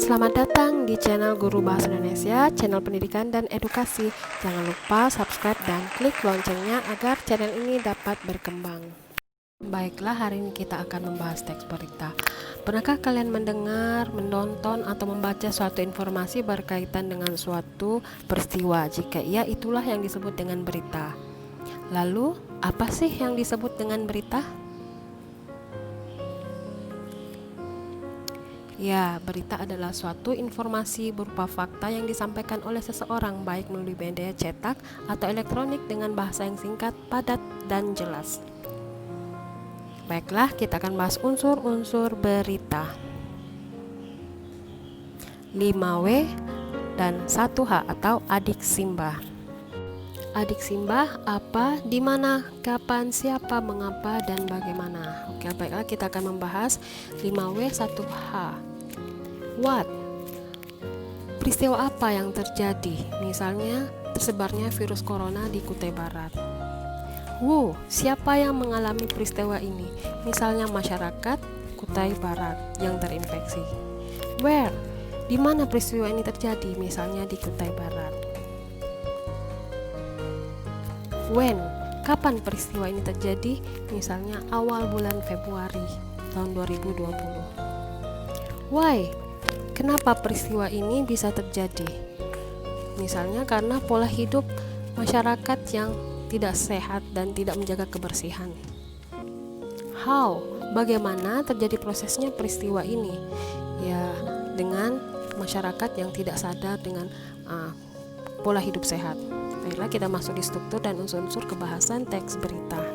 Selamat datang di channel Guru Bahasa Indonesia, channel pendidikan dan edukasi. Jangan lupa subscribe dan klik loncengnya agar channel ini dapat berkembang. Baiklah, hari ini kita akan membahas teks berita. Pernahkah kalian mendengar, menonton, atau membaca suatu informasi berkaitan dengan suatu peristiwa? Jika iya, itulah yang disebut dengan berita. Lalu, apa sih yang disebut dengan berita? Ya, berita adalah suatu informasi berupa fakta yang disampaikan oleh seseorang baik melalui media cetak atau elektronik dengan bahasa yang singkat, padat, dan jelas. Baiklah, kita akan bahas unsur-unsur berita. 5W dan 1H atau adik simbah. Adik simbah apa, di mana, kapan, siapa, mengapa, dan bagaimana. Oke, baiklah, kita akan membahas 5W 1H. What? Peristiwa apa yang terjadi? Misalnya, tersebarnya virus corona di Kutai Barat. Who? Siapa yang mengalami peristiwa ini? Misalnya masyarakat Kutai Barat yang terinfeksi. Where? Di mana peristiwa ini terjadi? Misalnya di Kutai Barat. When? Kapan peristiwa ini terjadi? Misalnya awal bulan Februari tahun 2020. Why? Kenapa peristiwa ini bisa terjadi? Misalnya karena pola hidup masyarakat yang tidak sehat dan tidak menjaga kebersihan. How? Bagaimana terjadi prosesnya peristiwa ini? Ya, dengan masyarakat yang tidak sadar dengan pola hidup sehat. Baiklah, kita masuk di struktur dan unsur-unsur kebahasan teks berita.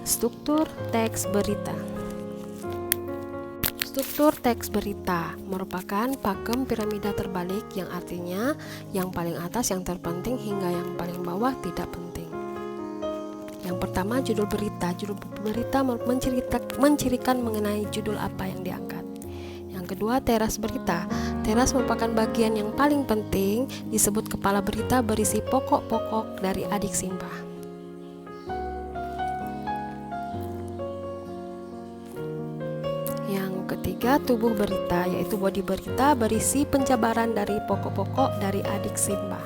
Struktur teks berita. Struktur teks berita merupakan pakem piramida terbalik, yang artinya yang paling atas yang terpenting hingga yang paling bawah tidak penting. Yang pertama, judul berita. Judul berita mencirikan mengenai judul apa yang diangkat. Yang kedua, teras berita. Teras merupakan bagian yang paling penting, disebut kepala berita berisi pokok-pokok dari adik simbah. Yang ketiga, tubuh berita, yaitu bodi berita berisi penjabaran dari pokok-pokok dari adik simbah.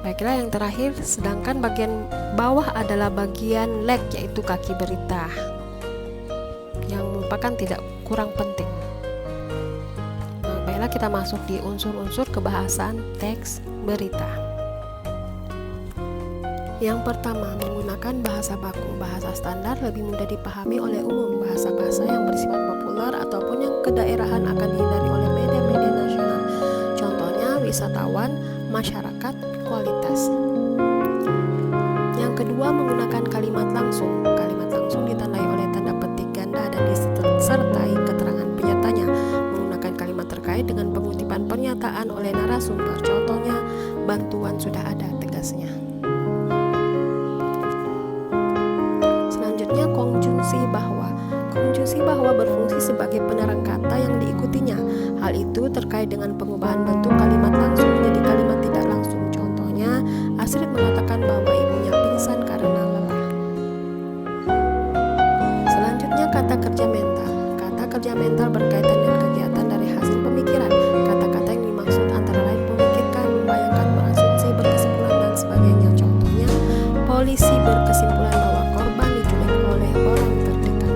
Baiklah, yang terakhir, sedangkan bagian bawah adalah bagian leg, yaitu kaki berita, yang merupakan tidak kurang penting. Baiklah, kita masuk di unsur-unsur kebahasan teks berita. Yang pertama, menggunakan bahasa baku. Bahasa standar lebih mudah dipahami oleh umum. Bahasa-bahasa yang bersifat populer ataupun yang kedaerahan akan dihindari oleh media-media nasional. Contohnya, wisatawan, masyarakat, kualitas. Yang kedua, menggunakan kalimat langsung. Kalimat langsung ditandai oleh tanda petik ganda dan disertai keterangan penyertanya. Menggunakan kalimat terkait dengan pengutipan pernyataan oleh narasumber. Contohnya, bantuan sudah ada, tegasnya. Konjungsi bahwa. Konjungsi bahwa berfungsi sebagai penerang kata yang diikutinya. Hal itu terkait dengan pengubahan bentuk kalimat langsung menjadi kalimat tidak langsung. Contohnya, Astrid mengatakan bahwa ibunya pingsan karena lelah. Selanjutnya, kata kerja mental. Kata kerja mental berkaitan dengan kegiatan dari hasil pemikiran. Kata-kata yang dimaksud antara lain memikirkan, membayangkan, berasumsi, berkesimpulan, dan sebagainya. Contohnya, polisi berkesimpulan bahwa korban diculik oleh orang terdekat.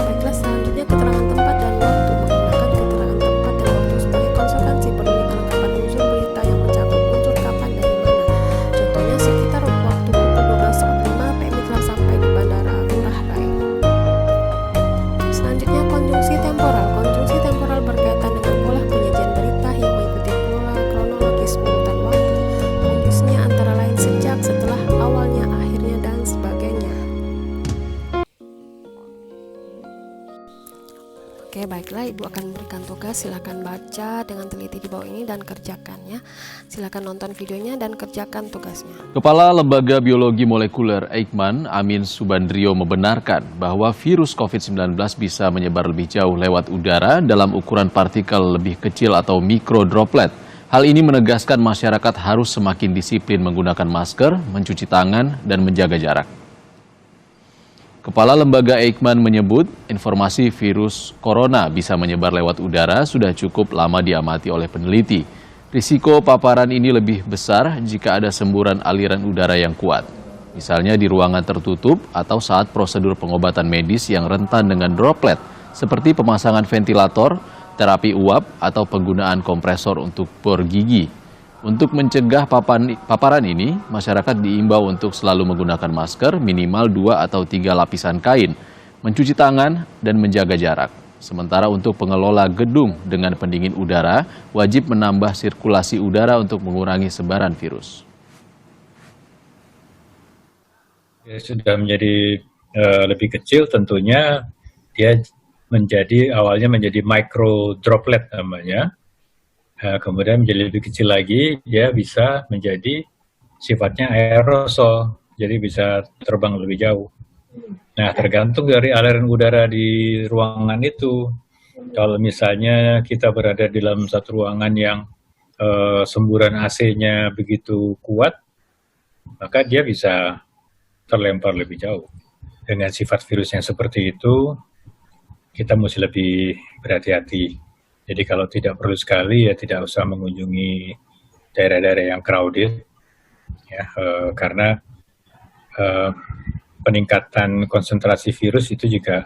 Baiklah, selanjutnya keterangan tempat dan waktu. Menggunakan keterangan tempat dan waktu sebagai konsekuensi perlunya kelengkapan unsur berita yang mencakup unsur kapan dan di mana. Contohnya, sekitar waktu pukul 12.45 PM telah sampai di Bandara Ngurah Rai. Selanjutnya, konjungsi temporal. Konjungsi temporal berkaitan dengan pola penyajian berita yang mengikuti pola kronologis urutan waktu. Konjungsinya antara lain sejak, setelah, awalnya, akhirnya, dan sebagainya. Oke, baiklah, Ibu akan memberikan tugas. Silakan baca dengan teliti di bawah ini dan kerjakan ya. Silakan nonton videonya dan kerjakan tugasnya. Kepala Lembaga Biologi Molekuler Eijkman, Amin Subandrio, membenarkan bahwa virus COVID-19 bisa menyebar lebih jauh lewat udara dalam ukuran partikel lebih kecil atau mikrodroplet. Hal ini menegaskan masyarakat harus semakin disiplin menggunakan masker, mencuci tangan, dan menjaga jarak. Kepala Lembaga Eijkman menyebut informasi virus corona bisa menyebar lewat udara sudah cukup lama diamati oleh peneliti. Risiko paparan ini lebih besar jika ada semburan aliran udara yang kuat. Misalnya di ruangan tertutup atau saat prosedur pengobatan medis yang rentan dengan droplet, seperti pemasangan ventilator, terapi uap, atau penggunaan kompresor untuk bor gigi. Untuk mencegah paparan ini, masyarakat diimbau untuk selalu menggunakan masker minimal 2 atau 3 lapisan kain, mencuci tangan, dan menjaga jarak. Sementara untuk pengelola gedung dengan pendingin udara, wajib menambah sirkulasi udara untuk mengurangi sebaran virus. Ya, sudah menjadi lebih kecil, tentunya dia awalnya menjadi micro droplet namanya. Kemudian menjadi lebih kecil lagi, dia bisa menjadi sifatnya aerosol, jadi bisa terbang lebih jauh. Nah, tergantung dari aliran udara di ruangan itu. Kalau misalnya kita berada di dalam satu ruangan yang semburan AC-nya begitu kuat, maka dia bisa terlempar lebih jauh. Dengan sifat virus yang seperti itu, kita mesti lebih berhati-hati. Jadi kalau tidak perlu sekali, ya tidak usah mengunjungi daerah-daerah yang crowded, ya, karena peningkatan konsentrasi virus itu juga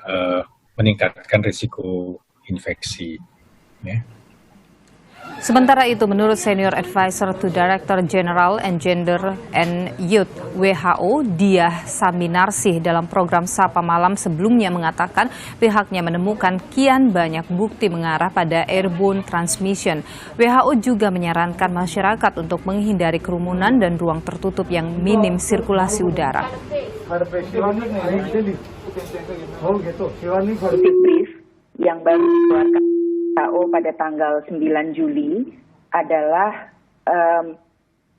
meningkatkan risiko infeksi. Ya. Sementara itu, menurut Senior Advisor to Director General and Gender and Youth WHO, Diah Saminarsih, dalam program Sapa Malam sebelumnya mengatakan pihaknya menemukan kian banyak bukti mengarah pada airborne transmission. WHO juga menyarankan masyarakat untuk menghindari kerumunan dan ruang tertutup yang minim sirkulasi udara. Brief yang baru dikeluarkan WHO pada tanggal 9 Juli adalah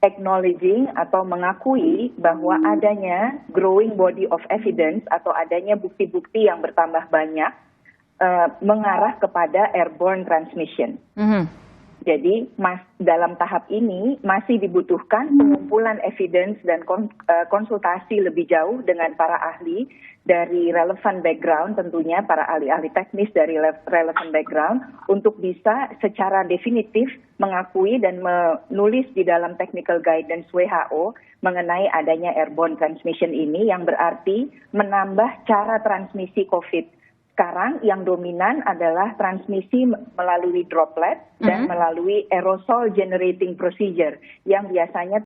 acknowledging atau mengakui bahwa adanya growing body of evidence atau adanya bukti-bukti yang bertambah banyak mengarah kepada airborne transmission. Jadi dalam tahap ini masih dibutuhkan pengumpulan evidence dan konsultasi lebih jauh dengan para ahli dari relevant background, tentunya para ahli-ahli teknis dari relevant background, untuk bisa secara definitif mengakui dan menulis di dalam technical guidance WHO mengenai adanya airborne transmission ini, yang berarti menambah cara transmisi COVID. Sekarang yang dominan adalah transmisi melalui droplet dan melalui aerosol generating procedure yang biasanya